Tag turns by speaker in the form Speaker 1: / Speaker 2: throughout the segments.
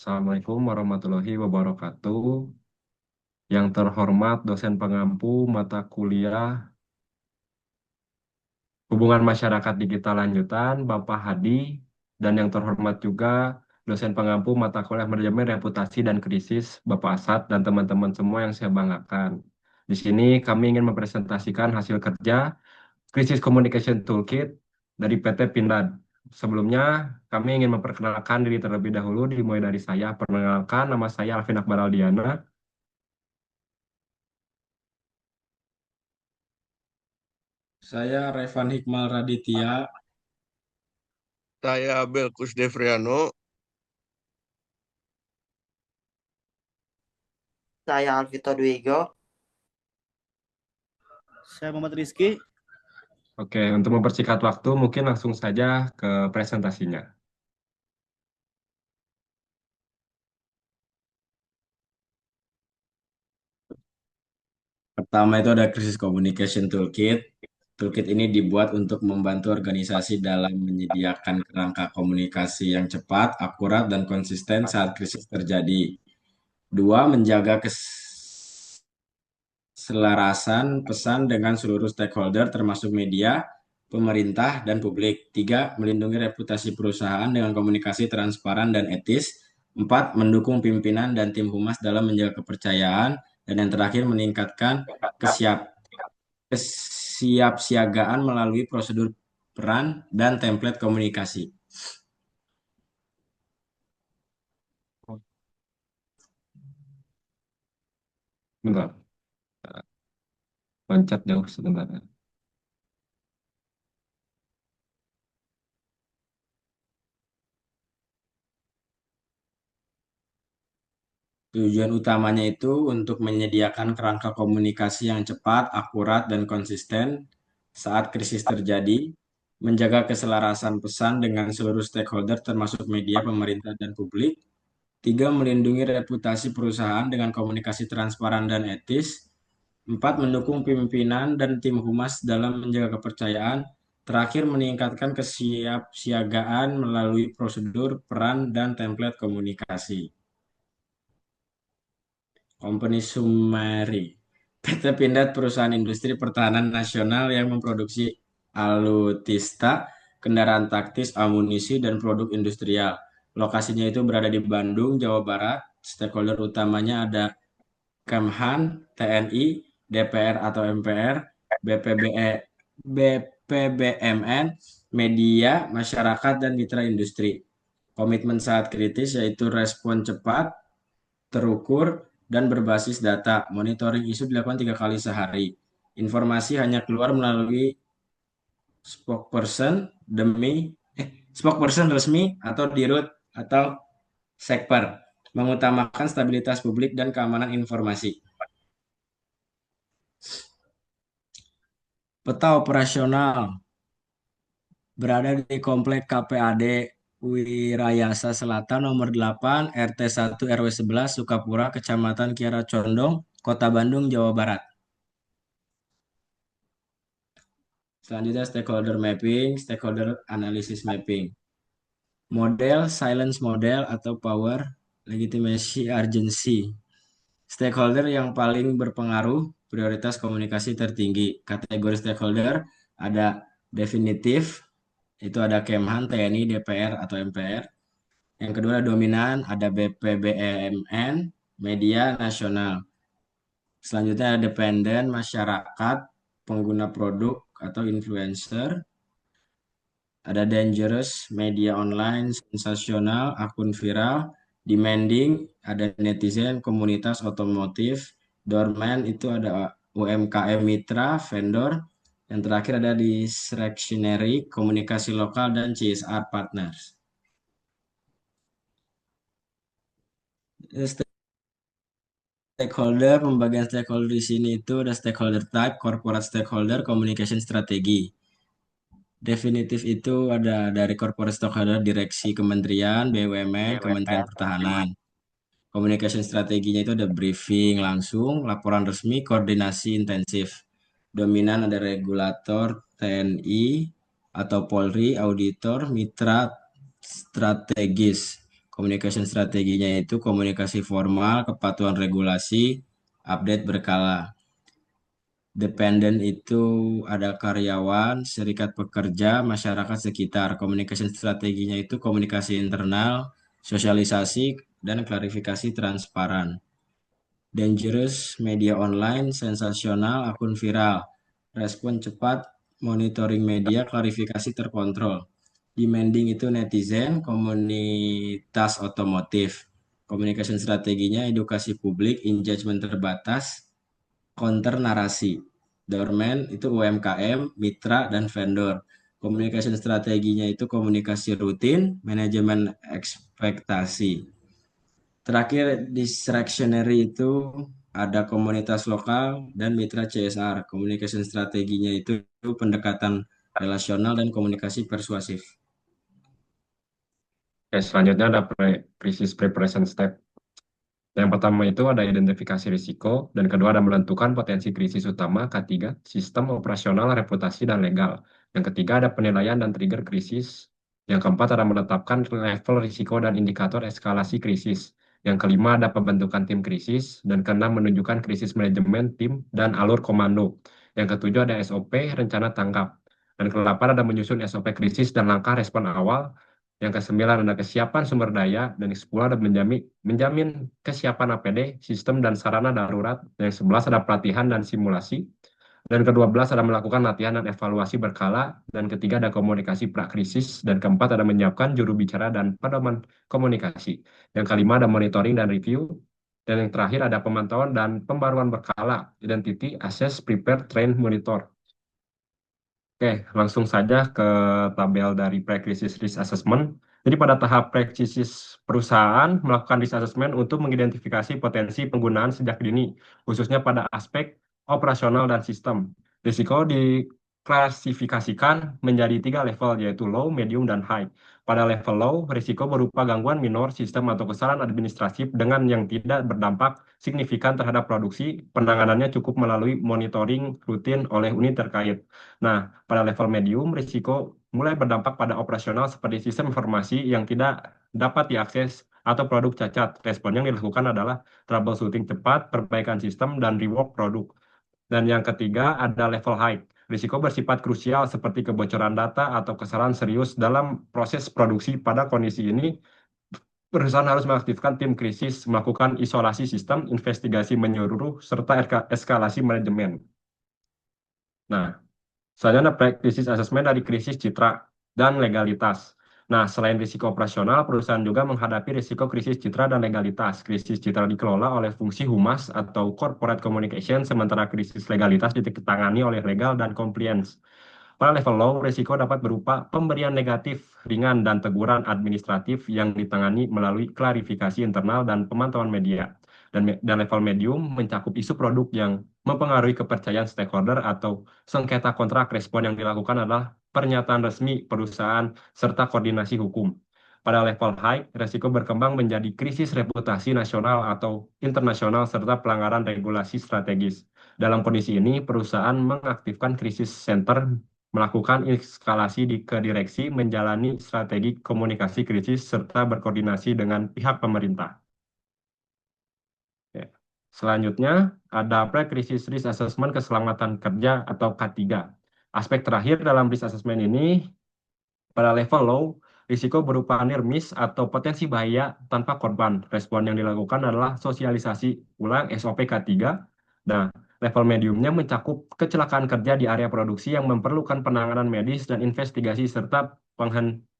Speaker 1: Assalamualaikum warahmatullahi wabarakatuh. Yang terhormat dosen pengampu mata kuliah Hubungan Masyarakat Digital Lanjutan, Bapak Hadi, dan yang terhormat juga dosen pengampu mata kuliah Manajemen Reputasi dan Krisis, Bapak Asad, dan teman-teman semua yang saya banggakan. Di sini kami ingin mempresentasikan hasil kerja Krisis Communication Toolkit dari PT Pindad. Sebelumnya, kami ingin memperkenalkan diri terlebih dahulu, dimulai dari saya. Perkenalkan, nama saya Alvin Akbar Aldiana.
Speaker 2: Saya Revan Hikmal Raditya.
Speaker 3: Saya Belkus Devriano.
Speaker 4: Saya Alvito Dwigo.
Speaker 5: Saya Muhammad Rizky.
Speaker 1: Oke, untuk mempersingkat waktu, mungkin langsung saja ke presentasinya.
Speaker 2: Pertama itu ada Crisis Communication Toolkit. Toolkit ini dibuat untuk membantu organisasi dalam menyediakan kerangka komunikasi yang cepat, akurat, dan konsisten saat krisis terjadi. Dua, menjaga keselarasan pesan dengan seluruh stakeholder termasuk media, pemerintah, dan publik. Tiga, melindungi reputasi perusahaan dengan komunikasi transparan dan etis. Empat, mendukung pimpinan dan tim humas dalam menjaga kepercayaan. Dan yang terakhir, meningkatkan kesiapsiagaan melalui prosedur peran dan template komunikasi.
Speaker 1: Bentar, loncat jauh sebentar.
Speaker 2: Tujuan utamanya itu untuk menyediakan kerangka komunikasi yang cepat, akurat, dan konsisten saat krisis terjadi, menjaga keselarasan pesan dengan seluruh stakeholder termasuk media, pemerintah, dan publik. Tiga, melindungi reputasi perusahaan dengan komunikasi transparan dan etis. Empat, mendukung pimpinan dan tim humas dalam menjaga kepercayaan. Terakhir, meningkatkan kesiapsiagaan melalui prosedur, peran, dan template komunikasi. Company Summary. PT Pindad perusahaan industri pertahanan nasional yang memproduksi alutista, kendaraan taktis, amunisi, dan produk industrial. Lokasinya itu berada di Bandung, Jawa Barat. Stakeholder utamanya ada Kemhan, TNI, DPR atau MPR, BPBE, BPBMN, media, masyarakat, dan mitra industri. Komitmen saat kritis yaitu respon cepat, terukur, dan berbasis data. Monitoring isu dilakukan 3 kali sehari. Informasi hanya keluar melalui spokesperson spokesperson resmi atau dirut atau sekper, mengutamakan stabilitas publik dan keamanan informasi. Peta operasional berada di Komplek KPAD Wirayasa Selatan nomor 8 RT 1 RW 11 Sukapura, Kecamatan Kiara Condong, Kota Bandung, Jawa Barat. Selanjutnya stakeholder mapping, stakeholder analysis mapping. Model silence model atau power legitimacy urgency. Stakeholder yang paling berpengaruh, prioritas komunikasi tertinggi. Kategori stakeholder ada definitif, itu ada Kemhan, TNI, DPR atau MPR. Yang kedua dominan, ada BPBMN, media nasional. Selanjutnya ada dependen, masyarakat, pengguna produk atau influencer. Ada dangerous, media online, sensasional, akun viral, demanding, ada netizen, komunitas otomotif, dormant itu ada UMKM mitra, vendor. Yang terakhir ada discretionary, komunikasi lokal, dan CSR partners. Stakeholder, pembagian stakeholder di sini itu ada stakeholder type, corporate stakeholder, communication strategi. Definitif itu ada dari corporate stakeholder, direksi kementerian, BUMN, Kementerian Pertahanan. Communication strateginya itu ada briefing langsung, laporan resmi, koordinasi intensif. Dominan ada regulator, TNI atau Polri, auditor, mitra strategis. Communication strateginya itu komunikasi formal, kepatuhan regulasi, update berkala. Dependent itu ada karyawan, serikat pekerja, masyarakat sekitar. Communication strateginya itu komunikasi internal, sosialisasi, dan klarifikasi transparan. Dangerous, media online, sensasional, akun viral. Respon cepat, monitoring media, klarifikasi terkontrol. Demanding itu netizen, komunitas otomotif. Communication strateginya edukasi publik, engagement terbatas, counter narasi. Dorman itu UMKM, mitra, dan vendor. Communication strateginya itu komunikasi rutin, manajemen ekspektasi. Terakhir, distractionary itu ada komunitas lokal dan mitra CSR. Communication strateginya itu pendekatan relasional dan komunikasi persuasif.
Speaker 1: Oke, selanjutnya ada crisis preparation step. Yang pertama itu ada identifikasi risiko, dan kedua ada menentukan potensi krisis utama, ketiga sistem operasional, reputasi, dan legal. Yang ketiga ada penilaian dan trigger krisis. Yang keempat ada menetapkan level risiko dan indikator eskalasi krisis. Yang kelima ada pembentukan tim krisis, dan keenam menunjukkan krisis manajemen tim dan alur komando. Yang ketujuh ada SOP, rencana tanggap. Dan kedelapan ada menyusun SOP krisis dan langkah respon awal. Yang kesembilan ada kesiapan sumber daya, dan yang sepuluh ada menjamin kesiapan APD, sistem dan sarana darurat. Dan yang sebelas ada pelatihan dan simulasi. Dan kedua belas ada melakukan latihan dan evaluasi berkala. Dan ketiga ada komunikasi prakrisis. Dan keempat ada menyiapkan juru bicara dan pedoman komunikasi. Yang kelima ada monitoring dan review. Dan yang terakhir ada pemantauan dan pembaruan berkala, identity, assess, prepare, train, monitor. Oke, langsung saja ke tabel dari pre-crisis risk assessment. Jadi pada tahap pre-crisis perusahaan melakukan risk assessment untuk mengidentifikasi potensi penggunaan sejak dini, khususnya pada aspek operasional dan sistem. Risiko diklasifikasikan menjadi 3 level, yaitu low, medium, dan high. Pada level low, risiko berupa gangguan minor sistem atau kesalahan administratif dengan yang tidak berdampak signifikan terhadap produksi. Penanganannya cukup melalui monitoring rutin oleh unit terkait. Nah, pada level medium, risiko mulai berdampak pada operasional seperti sistem informasi yang tidak dapat diakses atau produk cacat. Respon yang dilakukan adalah troubleshooting cepat, perbaikan sistem, dan rework produk. Dan yang ketiga ada level high. Risiko bersifat krusial seperti kebocoran data atau kesalahan serius dalam proses produksi. Pada kondisi ini, perusahaan harus mengaktifkan tim krisis, melakukan isolasi sistem, investigasi menyeluruh, serta eskalasi manajemen. Nah, selanjutnya ada krisis asesmen dari krisis citra dan legalitas. Nah, selain risiko operasional, perusahaan juga menghadapi risiko krisis citra dan legalitas. Krisis citra dikelola oleh fungsi humas atau corporate communication, sementara krisis legalitas ditangani oleh legal dan compliance. Pada level low, risiko dapat berupa pemberian negatif ringan dan teguran administratif yang ditangani melalui klarifikasi internal dan pemantauan media. Dan level medium mencakup isu produk yang mempengaruhi kepercayaan stakeholder atau sengketa kontrak. Respon yang dilakukan adalah pernyataan resmi perusahaan serta koordinasi hukum. Pada level high, risiko berkembang menjadi krisis reputasi nasional atau internasional serta pelanggaran regulasi strategis. Dalam kondisi ini, perusahaan mengaktifkan krisis center, melakukan eskalasi ke direksi, menjalani strategi komunikasi krisis, serta berkoordinasi dengan pihak pemerintah. Ya. Selanjutnya, ada pre-crisis risk assessment keselamatan kerja atau K3. Aspek terakhir dalam risk assessment ini, pada level low, risiko berupa near miss atau potensi bahaya tanpa korban. Respon yang dilakukan adalah sosialisasi ulang SOP K3. Nah, level mediumnya mencakup kecelakaan kerja di area produksi yang memerlukan penanganan medis dan investigasi serta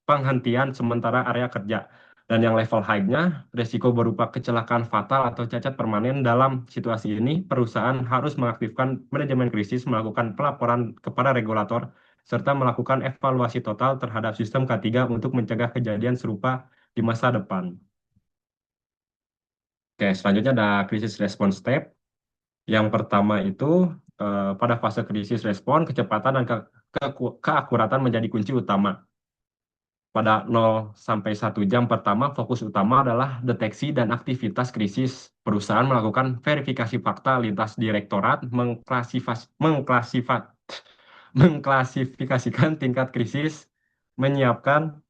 Speaker 1: penghentian sementara area kerja. Dan yang level high-nya, risiko berupa kecelakaan fatal atau cacat permanen. Dalam situasi ini, perusahaan harus mengaktifkan manajemen krisis, melakukan pelaporan kepada regulator, serta melakukan evaluasi total terhadap sistem K3 untuk mencegah kejadian serupa di masa depan. Oke, selanjutnya ada krisis response step. Yang pertama itu pada fase krisis respon, kecepatan dan keakuratan menjadi kunci utama. Pada 0 sampai 1 jam pertama, fokus utama adalah deteksi dan aktivitas krisis. Perusahaan melakukan verifikasi fakta lintas direktorat, mengklasifikasikan tingkat krisis, menyiapkan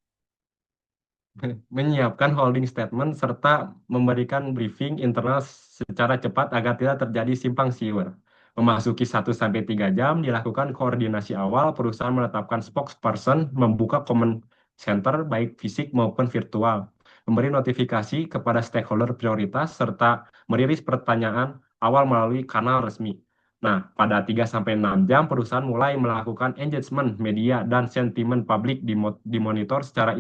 Speaker 1: menyiapkan holding statement serta memberikan briefing internal secara cepat agar tidak terjadi simpang siur. Memasuki 1 sampai 3 jam dilakukan koordinasi awal, perusahaan menetapkan spokesperson, membuka comment center baik fisik maupun virtual, memberi notifikasi kepada stakeholder prioritas serta merilis pertanyaan awal melalui kanal resmi. Nah, pada 3 sampai 6 jam perusahaan mulai melakukan engagement media dan sentimen publik dimonitor secara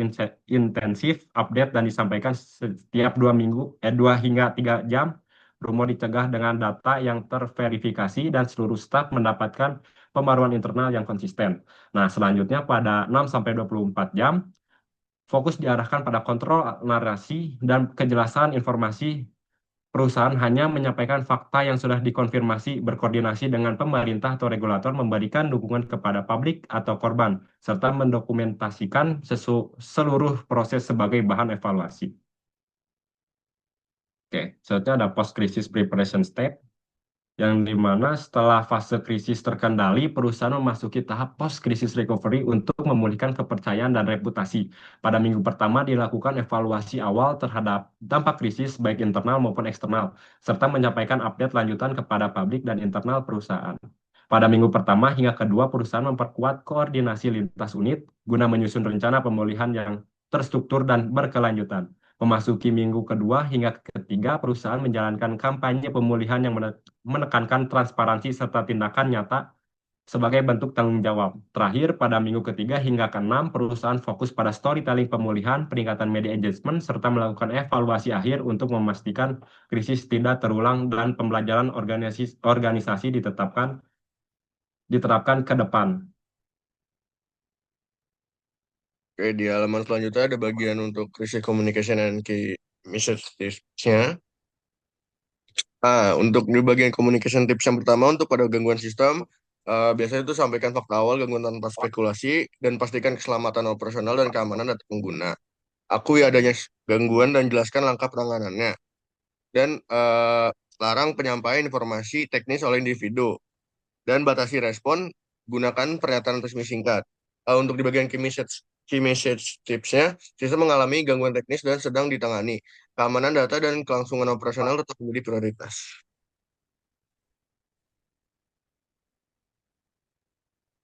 Speaker 1: intensif, update dan disampaikan setiap 2 minggu, 2 hingga 3 jam. Rumor dicegah dengan data yang terverifikasi dan seluruh staf mendapatkan pembaruan internal yang konsisten. Nah, selanjutnya pada 6 sampai 24 jam fokus diarahkan pada kontrol narasi dan kejelasan informasi. Perusahaan hanya menyampaikan fakta yang sudah dikonfirmasi, berkoordinasi dengan pemerintah atau regulator, memberikan dukungan kepada publik atau korban, serta mendokumentasikan seluruh proses sebagai bahan evaluasi. Oke, selanjutnya ada post-crisis preparation step, yang dimana setelah fase krisis terkendali, perusahaan memasuki tahap post-crisis recovery untuk memulihkan kepercayaan dan reputasi. Pada minggu pertama dilakukan evaluasi awal terhadap dampak krisis baik internal maupun eksternal, serta menyampaikan update lanjutan kepada publik dan internal perusahaan. Pada minggu pertama hingga kedua, perusahaan memperkuat koordinasi lintas unit guna menyusun rencana pemulihan yang terstruktur dan berkelanjutan. Memasuki minggu kedua hingga ketiga, perusahaan menjalankan kampanye pemulihan yang menekankan transparansi serta tindakan nyata sebagai bentuk tanggung jawab. Terakhir, pada minggu ketiga hingga keenam, perusahaan fokus pada storytelling pemulihan, peningkatan media engagement, serta melakukan evaluasi akhir untuk memastikan krisis tidak terulang dan pembelajaran organisasi diterapkan ke depan.
Speaker 3: Oke, di halaman selanjutnya ada bagian untuk krisis communication and key message tips-nya. Untuk di bagian communication tips yang pertama untuk pada gangguan sistem, biasanya itu sampaikan fakta awal gangguan tanpa spekulasi dan pastikan keselamatan operasional dan keamanan data pengguna. Akui adanya gangguan dan jelaskan langkah penanganannya. Dan larang penyampaian informasi teknis oleh individu. Dan batasi respon, gunakan pernyataan resmi singkat. Untuk di bagian key message tipsnya, sistem mengalami gangguan teknis dan sedang ditangani. Keamanan data dan kelangsungan operasional tetap menjadi prioritas.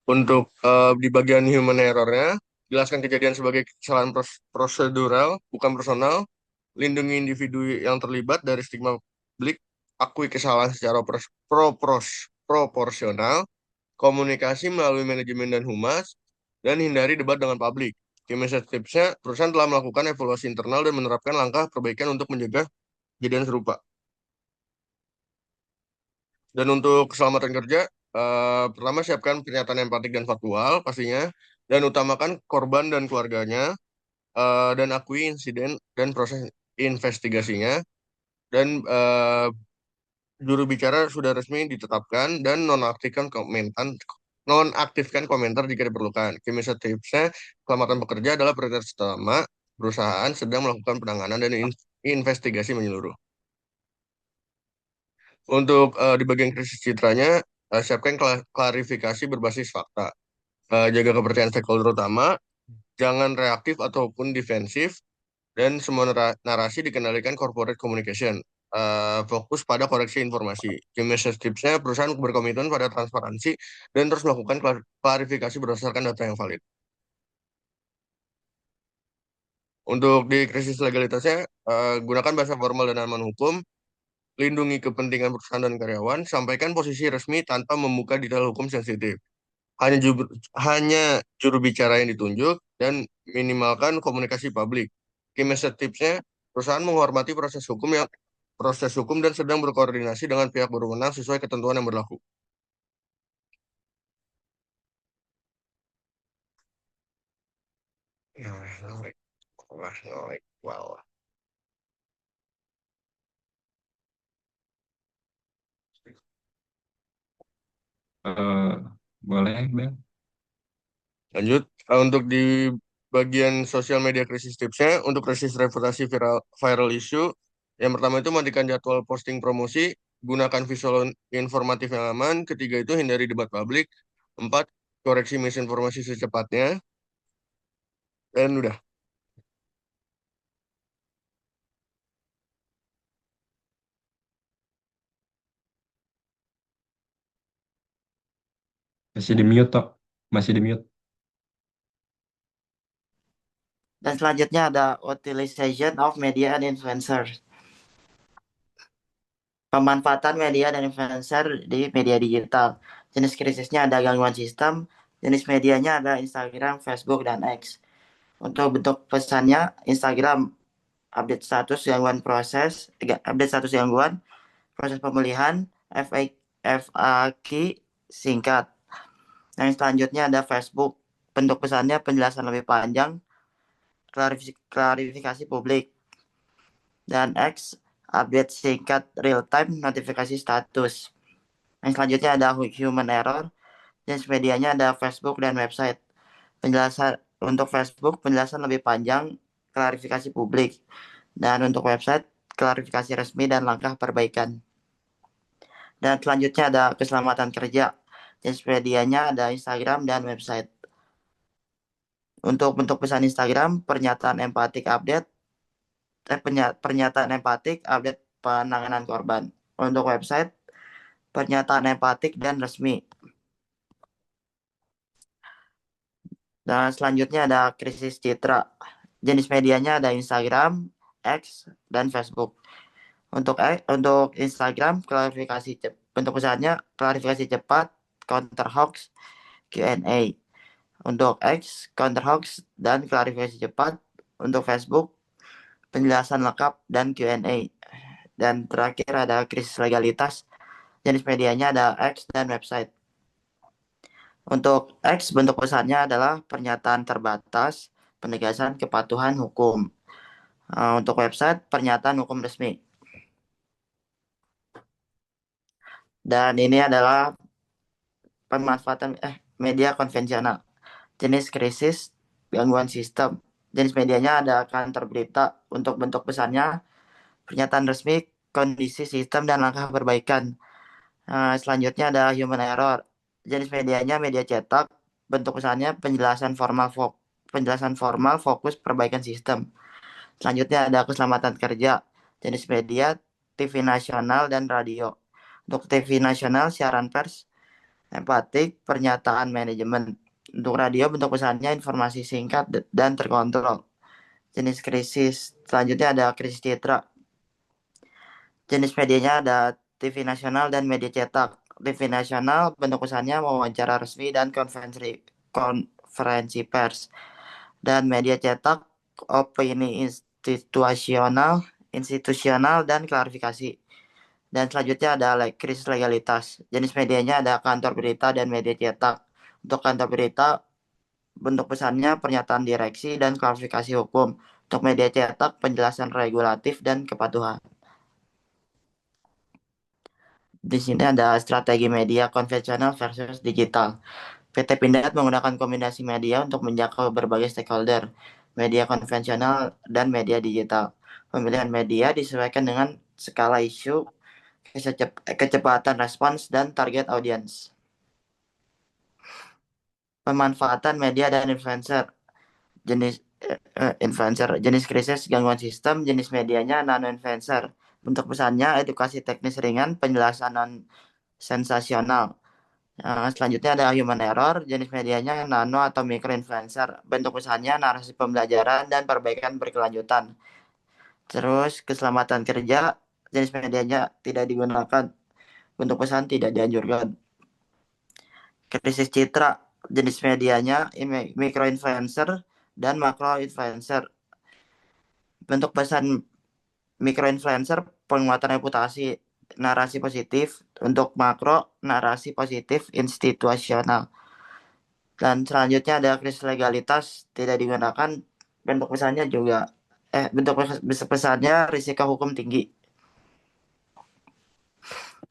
Speaker 3: Untuk di bagian human error-nya, jelaskan kejadian sebagai kesalahan prosedural, bukan personal, lindungi individu yang terlibat dari stigma publik, akui kesalahan secara proporsional, komunikasi melalui manajemen dan humas, dan hindari debat dengan publik. Key message tipsnya, perusahaan telah melakukan evaluasi internal dan menerapkan langkah perbaikan untuk mencegah kejadian serupa. Dan untuk keselamatan kerja, pertama siapkan pernyataan empatik dan faktual pastinya, dan utamakan korban dan keluarganya, dan akui insiden dan proses investigasinya, dan juru bicara sudah resmi ditetapkan dan nonaktifkan komentar jika diperlukan. Key message tipsnya, keselamatan pekerja adalah prioritas utama. Perusahaan sedang melakukan penanganan dan investigasi menyeluruh. Untuk di bagian krisis citranya, siapkan klarifikasi berbasis fakta. Jaga kepercayaan stakeholder utama, jangan reaktif ataupun defensif, dan semua narasi dikendalikan corporate communication. Fokus pada koreksi informasi. Key message tipsnya, perusahaan berkomitmen pada transparansi dan terus melakukan klarifikasi berdasarkan data yang valid. Untuk di krisis legalitasnya, gunakan bahasa formal dan aman hukum, lindungi kepentingan perusahaan dan karyawan, sampaikan posisi resmi tanpa membuka detail hukum sensitif. Hanya juru bicara yang ditunjuk dan minimalkan komunikasi publik. Key message tipsnya, perusahaan menghormati proses hukum dan sedang berkoordinasi dengan pihak berwenang sesuai ketentuan yang berlaku. Wow.
Speaker 1: Boleh, Bang?
Speaker 3: Lanjut, untuk di bagian sosial media krisis tipsnya, untuk krisis reputasi viral issue, yang pertama itu matikan jadwal posting promosi, gunakan visual informatif yang aman, ketiga itu hindari debat publik, empat, koreksi misinformasi secepatnya, dan udah.
Speaker 1: Masih di mute tok. Masih di mute.
Speaker 4: Dan selanjutnya ada utilization of media and influencer. Pemanfaatan media dan influencer di media digital. Jenis krisisnya ada gangguan sistem, jenis medianya ada Instagram, Facebook, dan X. Untuk bentuk pesannya, Instagram update status gangguan update status gangguan, proses pemulihan, FAQ singkat. Yang selanjutnya ada Facebook. Bentuk pesannya penjelasan lebih panjang, klarifikasi publik. Dan X, update singkat real time notifikasi status. Yang selanjutnya ada human error. Jenis medianya ada Facebook dan website. Penjelasan untuk Facebook penjelasan lebih panjang, klarifikasi publik. Dan untuk website klarifikasi resmi dan langkah perbaikan. Dan selanjutnya ada keselamatan kerja. Jenis medianya ada Instagram dan website. Untuk bentuk pesan Instagram, pernyataan empatik update, pernyataan empatik update penanganan korban. Untuk website, pernyataan empatik dan resmi. Dan selanjutnya ada krisis citra. Jenis medianya ada Instagram, X, dan Facebook. Untuk Instagram, bentuk pesannya klarifikasi cepat, counter hoax, Q&A. Untuk X, counter hoax dan klarifikasi cepat. Untuk Facebook, penjelasan lengkap dan Q&A. Dan terakhir ada krisis legalitas. Jenis medianya ada X dan website. Untuk X, bentuk pesannya adalah pernyataan terbatas, penegasan kepatuhan hukum. Untuk website, pernyataan hukum resmi. Dan ini adalah pemanfaatan media konvensional. Jenis krisis, gangguan sistem. Jenis medianya ada kantor berita. Untuk bentuk pesannya, pernyataan resmi, kondisi sistem, dan langkah perbaikan. Selanjutnya ada human error. Jenis medianya media cetak. Bentuk pesannya penjelasan formal fokus perbaikan sistem. Selanjutnya ada keselamatan kerja. Jenis media TV nasional dan radio. Untuk TV nasional siaran pers, empatik, pernyataan manajemen. Untuk radio bentuk pesannya informasi singkat dan terkontrol. Jenis krisis. Selanjutnya ada krisis citra. Jenis medianya ada TV nasional dan media cetak. TV nasional bentuk pesannya wawancara resmi dan konferensi pers. Dan media cetak opini institusional dan klarifikasi. Dan selanjutnya ada krisis legalitas. Jenis medianya ada kantor berita dan media cetak. Untuk kantor berita, bentuk pesannya pernyataan direksi dan klarifikasi hukum. Untuk media cetak, penjelasan regulatif dan kepatuhan. Di sini ada strategi media konvensional versus digital. PT Pindad menggunakan kombinasi media untuk menjangkau berbagai stakeholder, media konvensional dan media digital. Pemilihan media disesuaikan dengan skala isu, kecepatan respons, dan target audiens. Pemanfaatan media dan influencer. Jenis krisis gangguan sistem, jenis medianya nano influencer. Bentuk pesannya edukasi teknis ringan, penjelasan non sensasional. Selanjutnya ada human error, jenis medianya nano atau micro influencer. Bentuk pesannya narasi pembelajaran dan perbaikan berkelanjutan. Terus keselamatan kerja, jenis medianya tidak digunakan. Bentuk pesan tidak dianjurkan. Krisis citra, jenis medianya micro influencer dan makro influencer. Bentuk pesan micro influencer penguatan reputasi, narasi positif. Untuk makro, narasi positif institusional. Dan selanjutnya ada krisis legalitas tidak digunakan. Bentuk pesannya juga bentuk pesannya risiko hukum tinggi.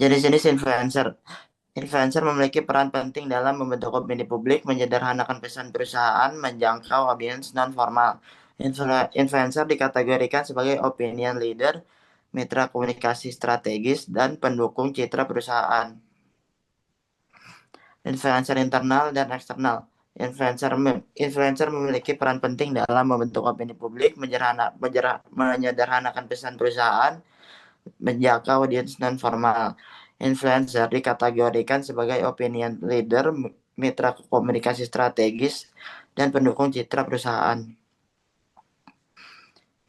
Speaker 4: Jenis-jenis influencer. Influencer memiliki peran penting dalam membentuk opini publik, menyederhanakan pesan perusahaan, menjangkau audiens non-formal. Influencer dikategorikan sebagai opinion leader, mitra komunikasi strategis, dan pendukung citra perusahaan. Influencer internal dan eksternal. Influencer memiliki peran penting dalam membentuk opini publik, menyederhanakan pesan perusahaan, menjangkau audiens non-formal. Influencer dikategorikan sebagai opinion leader, mitra komunikasi strategis, dan pendukung citra perusahaan.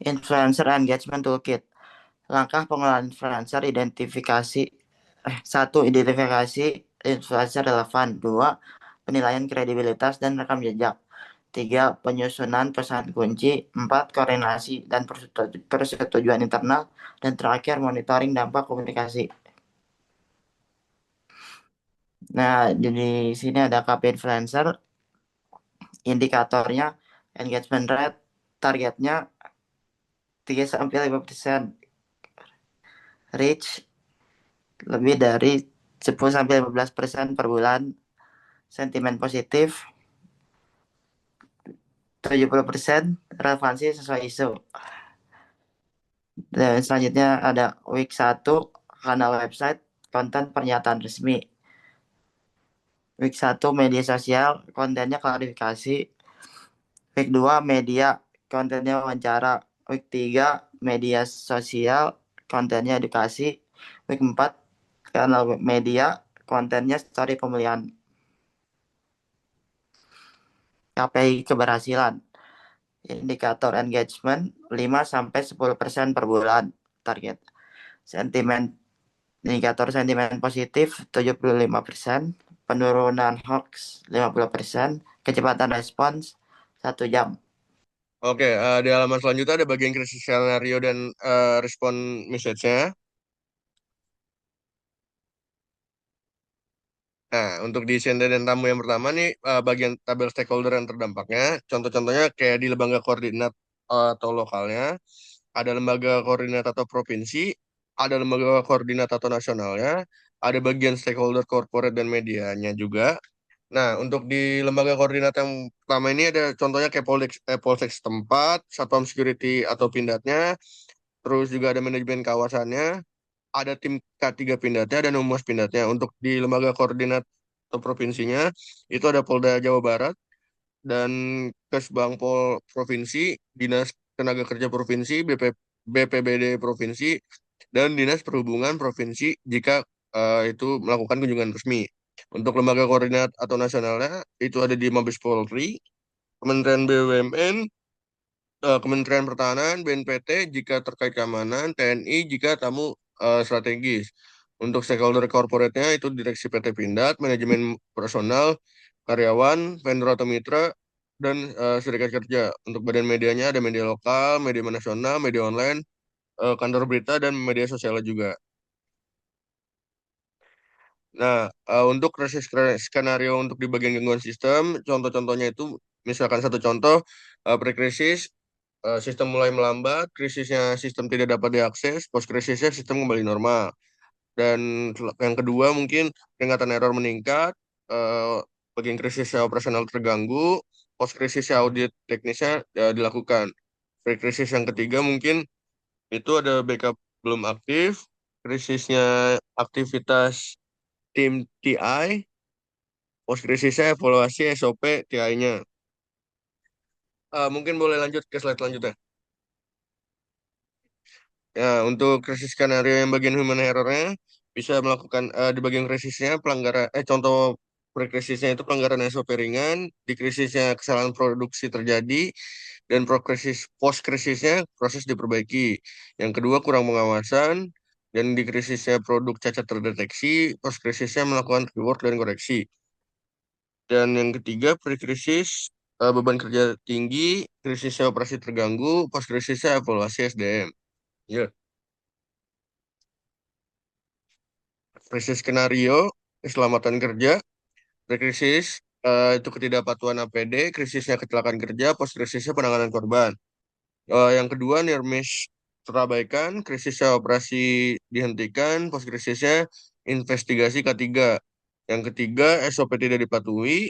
Speaker 4: Influencer Engagement Toolkit. Langkah pengelolaan influencer satu, identifikasi influencer relevan. Dua, penilaian kredibilitas dan rekam jejak. Tiga, penyusunan pesan kunci. Empat, koordinasi dan persetujuan internal. Dan terakhir, monitoring dampak komunikasi. Nah, di sini ada KPI influencer. Indikatornya engagement rate, targetnya 3-5%. Reach lebih dari 10-15% per bulan. Sentimen positif 70%, relevansi sesuai isu. Dan selanjutnya ada week 1, kanal website, konten pernyataan resmi. Week 1, media sosial, kontennya klarifikasi. Week 2, media, kontennya wawancara. Week 3, media sosial, kontennya edukasi. Week 4, kanal media, kontennya story pemulihan. KPI keberhasilan. Indikator engagement 5-10% per bulan target. Indikator sentimen positif 75%, penurunan hoax 50%, kecepatan respons 1 jam.
Speaker 3: Oke, di halaman selanjutnya ada bagian krisis skenario dan respon message-nya. Nah, untuk di sender dan tamu yang pertama nih, bagian tabel stakeholder yang terdampaknya. Contoh-contohnya kayak di lembaga koordinat atau lokalnya, ada lembaga koordinat atau provinsi, ada lembaga koordinat atau nasionalnya, ada bagian stakeholder corporate dan medianya juga. Nah, untuk di lembaga koordinat yang pertama ini ada contohnya kayak Polsek setempat, Satpam Security atau Pindadnya, terus juga ada manajemen kawasannya, ada tim K3 Pindadnya dan Humas Pindadnya. Untuk di lembaga koordinat atau provinsinya, itu ada Polda Jawa Barat dan Kesbangpol Provinsi, Dinas Tenaga Kerja Provinsi, BPBD Provinsi, dan Dinas Perhubungan Provinsi jika itu melakukan kunjungan resmi. Untuk lembaga koordinat atau nasionalnya, itu ada di Mabes Polri, Kementerian BUMN, Kementerian Pertahanan, BNPT jika terkait keamanan, TNI jika tamu strategis. Untuk stakeholder corporate-nya itu Direksi PT Pindad, manajemen personal, karyawan, vendor atau mitra, dan serikat kerja. Untuk badan medianya ada media lokal, media nasional, media online, kantor berita, dan media sosial juga. Nah, untuk krisis skenario untuk di bagian gangguan sistem, contoh-contohnya itu misalkan satu contoh, pre-krisis, sistem mulai melambat, krisisnya sistem tidak dapat diakses, post-krisisnya sistem kembali normal. Dan yang kedua mungkin peringatan error meningkat, eh, bagian krisisnya operasional terganggu, post-krisisnya audit teknisnya dilakukan. Pre-krisis yang ketiga mungkin itu ada backup belum aktif, krisisnya aktivitas tim TI, post-krisisnya evaluasi SOP TI-nya. Mungkin boleh lanjut ke slide selanjutnya. Ya, untuk krisis skenario yang bagian human error-nya bisa melakukan di bagian krisisnya pelanggaran contoh pre-krisisnya itu pelanggaran SOP ringan, di krisisnya kesalahan produksi terjadi dan pro-krisis post-krisisnya proses diperbaiki. Yang kedua kurang pengawasan dan di krisisnya produk cacat terdeteksi, post-krisisnya melakukan rework dan koreksi. Dan yang ketiga pre-krisis beban kerja tinggi, krisisnya operasi terganggu, post-krisisnya evaluasi SDM. Ya. Krisis skenario, keselamatan kerja, pre-krisis, itu ketidakpatuhan APD, krisisnya kecelakaan kerja, post-krisisnya penanganan korban. Yang kedua, near miss terabaikan, krisisnya operasi dihentikan, post-krisisnya investigasi K3. Yang ketiga, SOP tidak dipatuhi,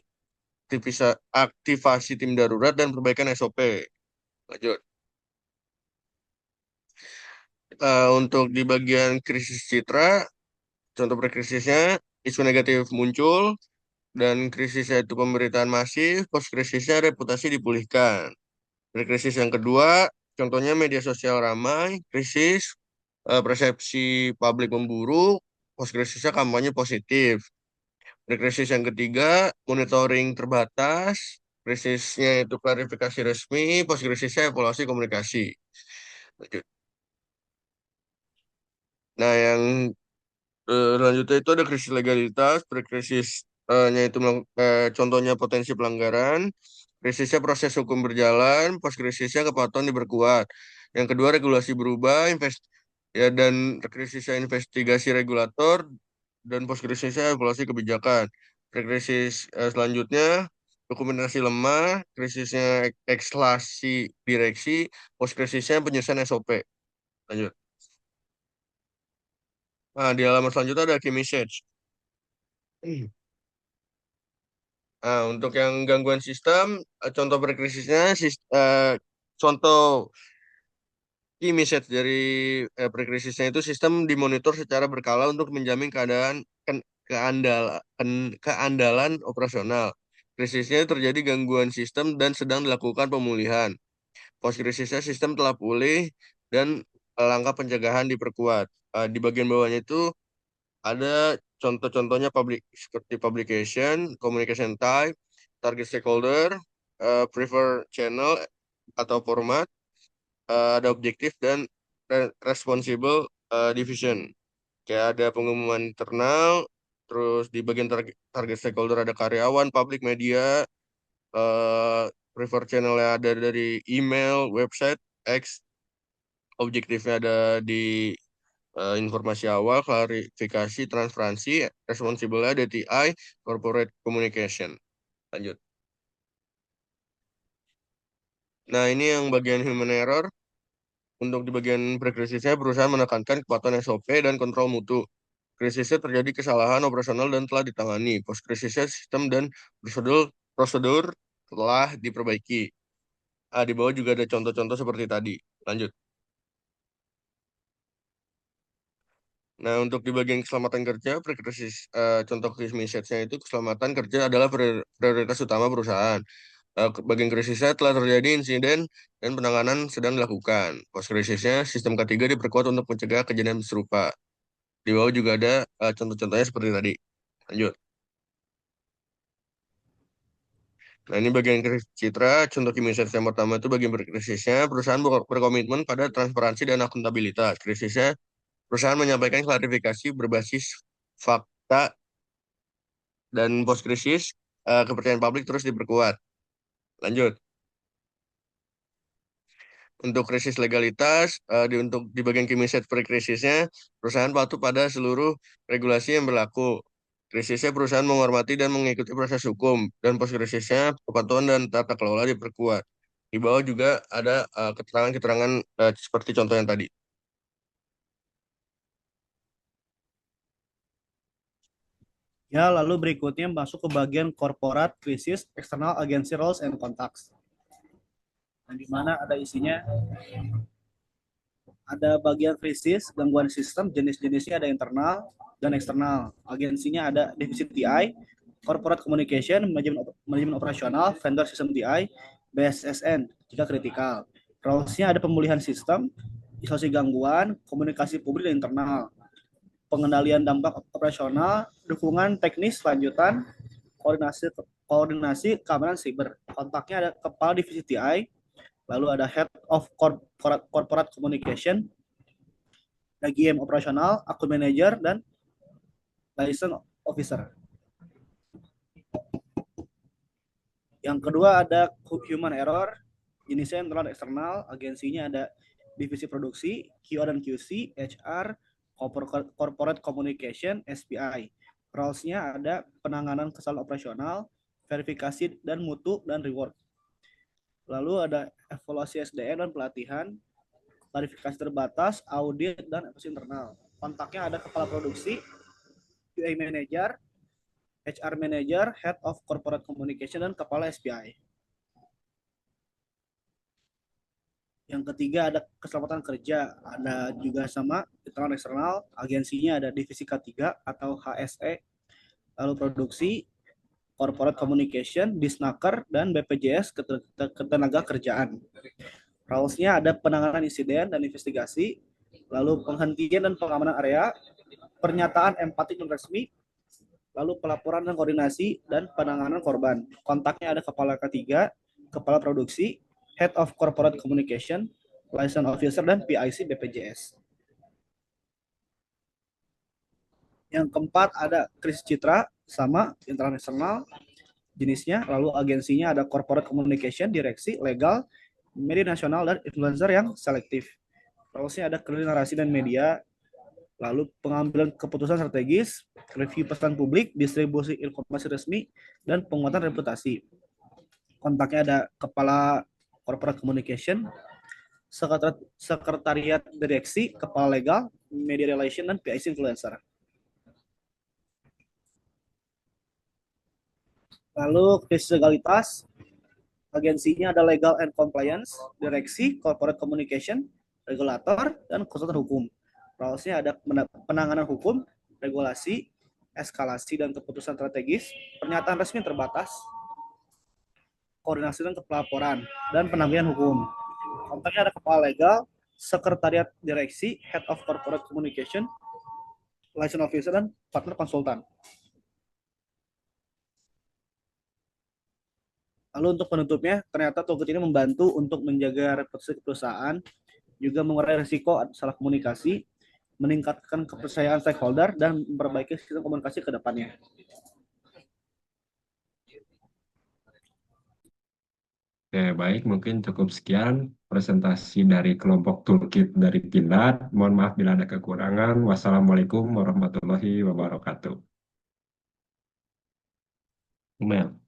Speaker 3: aktivasi tim darurat, dan perbaikan SOP. Lanjut. Untuk di bagian krisis citra, contoh pre-krisisnya, isu negatif muncul, dan krisisnya itu pemberitaan masif, post krisisnya reputasi dipulihkan. Krisis yang kedua, contohnya media sosial ramai, krisis persepsi publik memburuk, post krisisnya kampanye positif. Krisis yang ketiga, monitoring terbatas. Krisisnya itu klarifikasi resmi, post krisisnya evaluasi komunikasi. Lanjut. Nah, yang selanjutnya itu ada krisis legalitas, pre-krisisnya itu contohnya potensi pelanggaran, krisisnya proses hukum berjalan, post krisisnya kepatuhan diperkuat. Yang kedua regulasi berubah, ya dan krisisnya investigasi regulator dan post krisisnya evaluasi kebijakan. Pre-krisis selanjutnya dokumentasi lemah, krisisnya ekslasi direksi, post krisisnya penyusunan SOP. Lanjut. Nah, di halaman selanjutnya ada key message. Nah, untuk yang gangguan sistem, contoh prekrisisnya, contoh key message dari prekrisisnya itu sistem dimonitor secara berkala untuk menjamin keandalan operasional. Krisisnya terjadi gangguan sistem dan sedang dilakukan pemulihan. Post krisisnya sistem telah pulih dan langkah pencegahan diperkuat. Di bagian bawahnya itu ada contoh-contohnya seperti publication, communication type, target stakeholder, prefer channel atau format, ada objektif dan responsible division. Kayak ada pengumuman internal, terus di bagian target stakeholder ada karyawan, public media, prefer channelnya ada dari email, website, X, objektifnya ada di informasi awal, klarifikasi, transparansi, responsible DTI, corporate communication. Lanjut. Nah, ini yang bagian human error. Untuk di bagian pre-krisisnya, perusahaan menekankan kepatuhan SOP dan kontrol mutu. Krisisnya terjadi kesalahan operasional dan telah ditangani. Post-krisisnya sistem dan prosedur telah diperbaiki. Di bawah juga ada contoh-contoh seperti tadi. Lanjut. Nah, untuk di bagian keselamatan kerja, contoh krisis message-nya itu keselamatan kerja adalah prioritas utama perusahaan. Bagian krisisnya telah terjadi insiden dan penanganan sedang dilakukan. Post krisisnya sistem ketiga diperkuat untuk mencegah kejadian serupa. Di bawah juga ada contoh-contohnya seperti tadi. Lanjut. Nah, ini bagian krisis citra. Contoh key message yang pertama itu bagian berkrisisnya. Perusahaan berkomitmen pada transparansi dan akuntabilitas. Krisisnya, perusahaan menyampaikan klarifikasi berbasis fakta dan post krisis kepercayaan publik terus diperkuat. Lanjut. Untuk krisis legalitas, untuk di bagian key message pre-krisisnya, perusahaan patuh pada seluruh regulasi yang berlaku. Krisisnya perusahaan menghormati dan mengikuti proses hukum, dan post-krisisnya kepatuhan dan tata kelola diperkuat. Di bawah juga ada keterangan-keterangan seperti contoh yang tadi.
Speaker 5: Ya, lalu berikutnya masuk ke bagian corporate crisis, external agency roles and contacts. Nah, di mana ada isinya, ada bagian krisis, gangguan sistem, jenis-jenisnya ada internal dan eksternal. Agensinya ada divisi TI, corporate communication, manajemen operasional, vendor system TI, BSSN jika kritikal. Roles-nya ada pemulihan sistem, isolasi gangguan, komunikasi publik dan internal, pengendalian dampak operasional, dukungan teknis lanjutan, koordinasi keamanan siber. Kontaknya ada kepala divisi TI, lalu ada head of corporate communication, ada GM operasional, akun manager, dan liaison officer. Yang kedua ada human error, jenisnya internal dan eksternal, agensinya ada divisi produksi, QA dan QC, HR, corporate communication, SPI. Roles-nya ada penanganan kesalahan operasional, verifikasi dan mutu, dan reward. Lalu ada evaluasi SDM dan pelatihan, klarifikasi terbatas, audit, dan evaluasi internal. Kontaknya ada kepala produksi, QA manager, HR manager, head of corporate communication, dan kepala SPI. Yang ketiga ada keselamatan kerja, ada juga sama internal eksternal, agensinya ada divisi K3 atau HSE, lalu produksi, corporate communication, Disnaker, dan BPJS ketenaga kerjaan. Roles-nya ada penanganan insiden dan investigasi, lalu penghentian dan pengamanan area, pernyataan empatik non resmi, Lalu pelaporan dan koordinasi dan penanganan korban. Kontaknya ada kepala K3, kepala produksi, head of corporate communication, license officer, dan PIC BPJS. Yang keempat ada krisis citra, sama internal eksternal jenisnya. Lalu agensinya ada corporate communication, direksi, legal, media nasional, dan influencer yang selektif. Terusnya ada kendali narasi dan media, lalu pengambilan keputusan strategis, review pesan publik, distribusi informasi resmi, dan penguatan reputasi. Kontaknya ada kepala corporate communication, sekretariat direksi, kepala legal, media relation, dan PIC influencer. Lalu krisis legalitas, agensinya ada legal and compliance, direksi, corporate communication, regulator, dan konsultan hukum. Prosesnya ada penanganan hukum, regulasi, eskalasi dan keputusan strategis, pernyataan resmi terbatas, koordinasi dan pelaporan, dan penangguhan hukum. Kontaknya ada kepala legal, sekretariat direksi, head of corporate communication, license officer, dan partner konsultan. Lalu untuk penutupnya, ternyata toolkit ini membantu untuk menjaga reputasi perusahaan, juga mengurangi risiko salah komunikasi, meningkatkan kepercayaan stakeholder, dan memperbaiki sistem komunikasi ke depannya.
Speaker 1: Oke, baik, mungkin cukup sekian presentasi dari kelompok Toolkit dari Pindad. Mohon maaf bila ada kekurangan. Wassalamualaikum warahmatullahi wabarakatuh. Mel.